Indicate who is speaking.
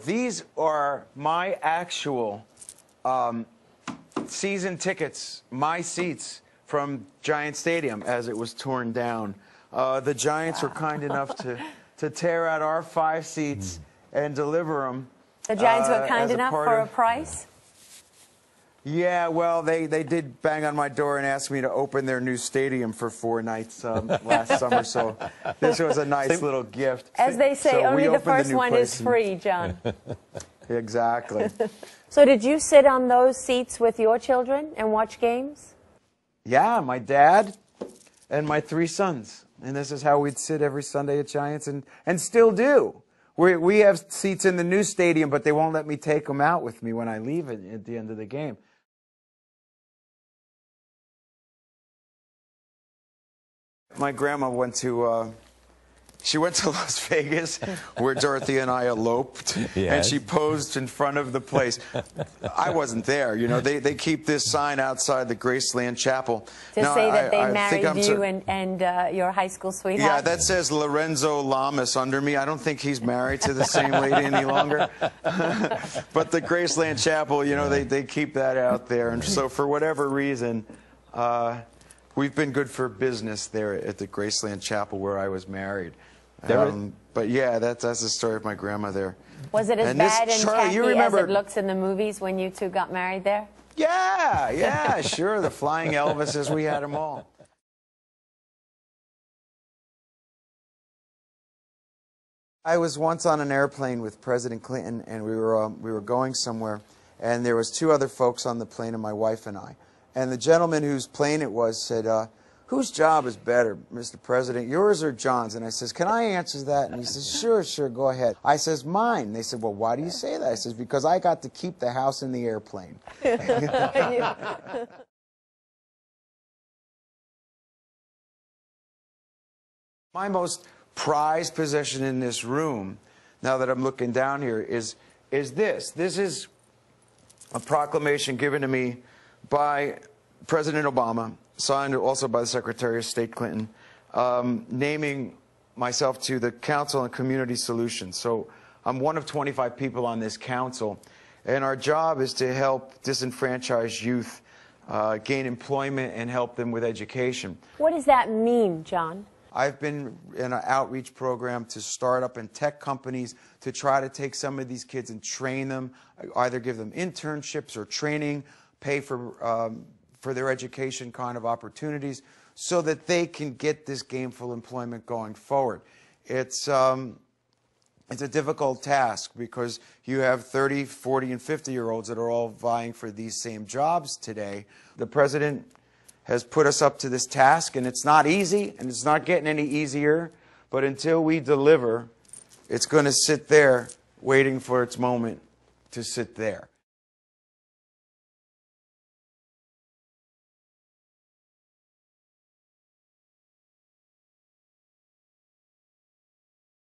Speaker 1: These are my actual season tickets, my seats from Giant Stadium as it was torn down. The Giants were kind enough to tear out our 5 seats and deliver them.
Speaker 2: The Giants were kind enough for a price?
Speaker 1: Yeah, well, they did bang on my door and ask me to open their new stadium for 4 nights last summer, so this was a nice little gift.
Speaker 2: As they say,
Speaker 1: so
Speaker 2: only the first one is free, John.
Speaker 1: Exactly.
Speaker 2: So did you sit on those seats with your children and watch games?
Speaker 1: Yeah, my dad and my 3 sons. And this is how we'd sit every Sunday at Giants, and still do. We have seats in the new stadium, but they won't let me take them out with me when I leave at the end of the game. My grandma went to she went to Las Vegas, where Dorothy and I eloped, and she posed in front of the place. I wasn't there, you know. They keep this sign outside the Graceland Chapel.
Speaker 2: To say that they married you and your high school sweetheart?
Speaker 1: Yeah, that says Lorenzo Lamas under me. I don't think he's married to the same lady any longer. But the Graceland Chapel, you know, they keep that out there. And so for whatever reason, we've been good for business there at the Graceland Chapel where I was married. But yeah, that's the story of my grandma there.
Speaker 2: Was it as bad and tacky as it looks in the movies when you two got married there?
Speaker 1: Yeah, sure. The flying Elvises, we had them all. I was once on an airplane with President Clinton, and we were going somewhere, and there was 2 other folks on the plane, and my wife and I. And the gentleman whose plane it was said, whose job is better, Mr. President, yours or John's? And I says, can I answer that? And he says, sure, go ahead. I says, mine. And they said, well, why do you say that? I says, because I got to keep the house in the airplane. My most prized possession in this room, now that I'm looking down here, is this. This is a proclamation given to me by President Obama, signed also by the Secretary of State Clinton, naming myself to the Council on Community Solutions. So I'm one of 25 people on this council, and our job is to help disenfranchised youth gain employment and help them with education.
Speaker 2: What does that mean, John?
Speaker 1: I've been in an outreach program to startup and tech companies to try to take some of these kids and train them, either give them internships or training, pay for their education kind of opportunities so that they can get this gainful employment going forward. It's a difficult task because you have 30, 40, and 50-year-olds that are all vying for these same jobs today. The president has put us up to this task, and it's not easy, and it's not getting any easier, but until we deliver, it's going to sit there waiting for its moment to sit there.